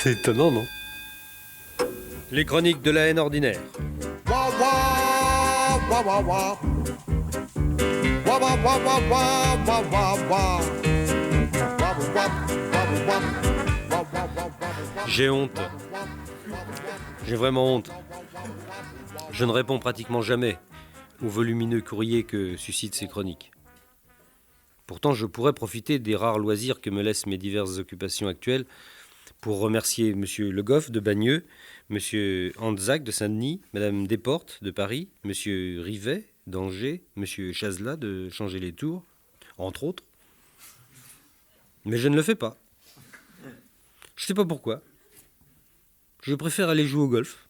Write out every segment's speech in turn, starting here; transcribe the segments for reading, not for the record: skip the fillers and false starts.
C'est étonnant, non? Les chroniques de la haine ordinaire. Wah, wah, wah, wah, wah. Wah, wah, wah, wah, wah, wah, wah, wah. Wah, wah, wah, wah, wah. Wah, wah, wah, wah. J'ai honte. J'ai vraiment honte. Je ne réponds pratiquement jamais aux volumineux courriers que suscitent ces chroniques. Pourtant, je pourrais profiter des rares loisirs que me laissent mes diverses occupations actuelles pour remercier M. Le Goff de Bagneux, M. Anzac de Saint-Denis, Mme Desportes de Paris, M. Rivet d'Angers, M. Chazela de Changer-les-Tours, entre autres. Mais je ne le fais pas. Je ne sais pas pourquoi. Je préfère aller jouer au golf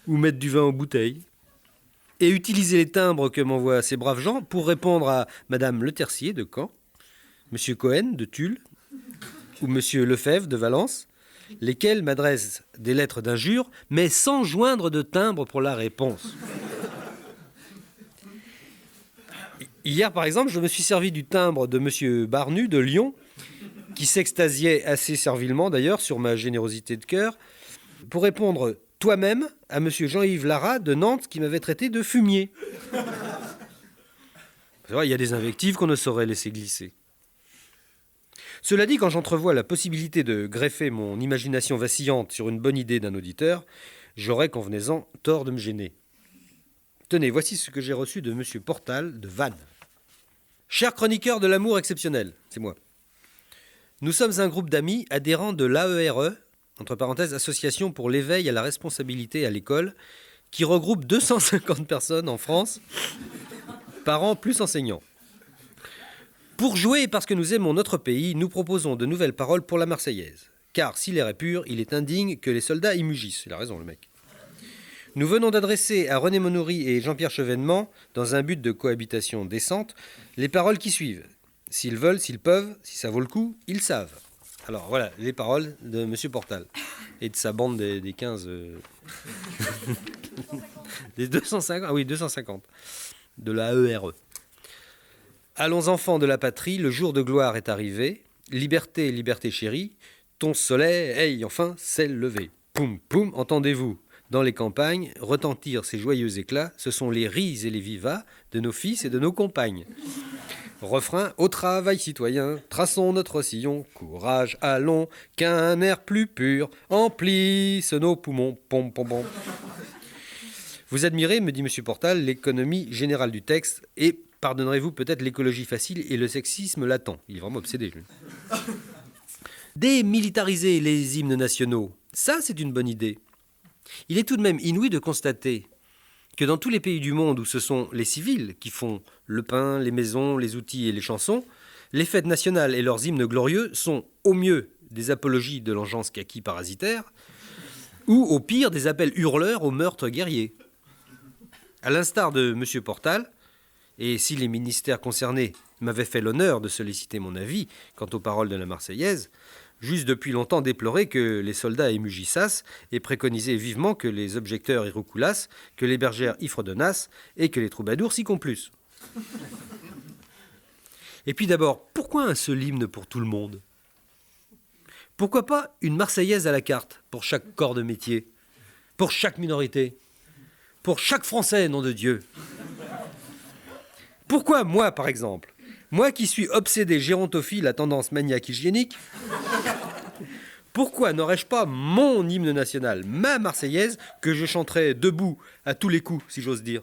ou mettre du vin aux bouteilles et utiliser les timbres que m'envoient ces braves gens pour répondre à Madame Le Tercier de Caen, Monsieur Cohen de Tulle ou Monsieur Lefebvre de Valence, lesquels m'adressent des lettres d'injures, mais sans joindre de timbre pour la réponse. Hier, par exemple, je me suis servi du timbre de Monsieur Barnu de Lyon, qui s'extasiait assez servilement d'ailleurs sur ma générosité de cœur, pour répondre toi-même à Monsieur Jean-Yves Lara de Nantes, qui m'avait traité de fumier. C'est vrai, il y a des invectives qu'on ne saurait laisser glisser. Cela dit, quand j'entrevois la possibilité de greffer mon imagination vacillante sur une bonne idée d'un auditeur, j'aurais, convenez-en, tort de me gêner. Tenez, voici ce que j'ai reçu de Monsieur Portal de Vannes. Cher chroniqueur de l'amour exceptionnel, c'est moi. Nous sommes un groupe d'amis adhérents de l'AERE, entre parenthèses, Association pour l'éveil à la responsabilité à l'école, qui regroupe 250 personnes en France, parents plus enseignants. Pour jouer et parce que nous aimons notre pays, nous proposons de nouvelles paroles pour la Marseillaise. Car si l'air est pur, il est indigne que les soldats y mugissent. Il a raison, le mec. Nous venons d'adresser à René Monori et Jean-Pierre Chevènement, dans un but de cohabitation décente, les paroles qui suivent. S'ils veulent, s'ils peuvent, si ça vaut le coup, ils savent. Alors voilà, les paroles de M. Portal et de sa bande des 15... des 250, ah oui, 250 de la AERE. Allons enfants de la patrie, le jour de gloire est arrivé. Liberté, liberté chérie, ton soleil, hey, enfin, c'est levé. Poum, poum, entendez-vous, dans les campagnes, retentir ces joyeux éclats, ce sont les ris et les vivas de nos fils et de nos compagnes. Refrain, au travail citoyen, traçons notre sillon, courage, allons, qu'un air plus pur emplisse nos poumons, pom, pom, pom. Vous admirez, me dit M. Portal, l'économie générale du texte et, pardonnerez-vous peut-être, l'écologie facile et le sexisme latent. Il est vraiment obsédé. Démilitariser les hymnes nationaux, ça c'est une bonne idée. Il est tout de même inouï de constater que dans tous les pays du monde où ce sont les civils qui font le pain, les maisons, les outils et les chansons, les fêtes nationales et leurs hymnes glorieux sont au mieux des apologies de l'engeance kaki parasitaire ou au pire des appels hurleurs au meurtre guerrier. À l'instar de M. Portal, et si les ministères concernés m'avaient fait l'honneur de solliciter mon avis quant aux paroles de la Marseillaise, j'eusse depuis longtemps déploré que les soldats y mugissassent et préconisé vivement que les objecteurs y roucoulassent, que les bergères y fredonnassent et que les troubadours s'y complussent. Et puis d'abord, pourquoi un seul hymne pour tout le monde? Pourquoi pas une Marseillaise à la carte pour chaque corps de métier, pour chaque minorité, pour chaque Français, nom de Dieu? Pourquoi moi, par exemple? Moi qui suis obsédé gérontophile à tendance maniaque hygiénique, pourquoi n'aurais-je pas mon hymne national, ma Marseillaise, que je chanterais debout à tous les coups, si j'ose dire?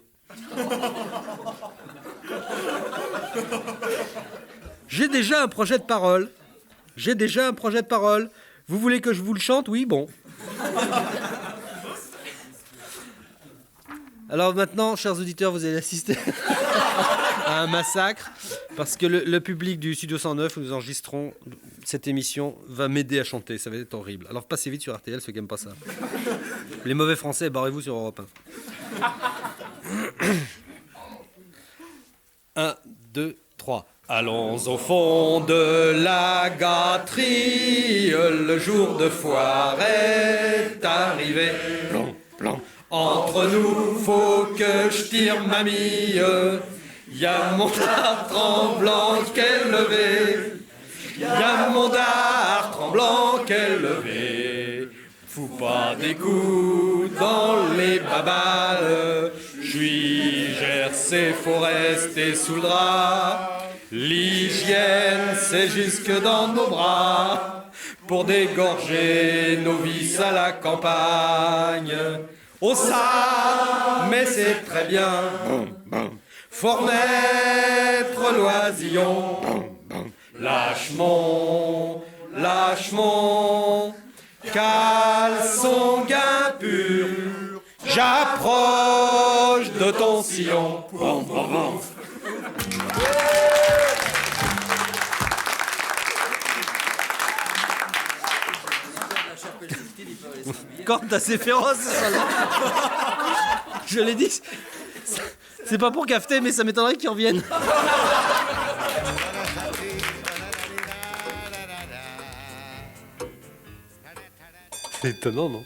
J'ai déjà un projet de parole. Vous voulez que je vous le chante? Oui, bon. Alors maintenant, chers auditeurs, vous allez assister à un massacre, parce que le public du Studio 109, où nous enregistrons cette émission, va m'aider à chanter. Ça va être horrible. Alors passez vite sur RTL, ceux qui n'aiment pas ça. Les mauvais Français, barrez-vous sur Europe 1. 1, 2, 3. Allons au fond de la gâterie, le jour de foire est arrivé. Plom, plom. Entre nous, faut que je tire mamie. Y a mon dard tremblant qu'est levé. Y a mon dard tremblant blanc qu'elle levait. Fous pas des coups dans les babales. J'suis Jersey, faut rester sous le drap. L'hygiène, c'est jusque dans nos bras. Pour dégorger nos vices à la campagne. Oh ça, mais c'est très bien. Faut remettre l'oisillon. Lâche-mon, lâche-mon. Caleçon gain pur, j'approche de ton sillon. Quand t'as ces féroces, je l'ai dit, c'est pas pour cafeter, mais ça m'étonnerait qu'ils reviennent. C'est étonnant, non?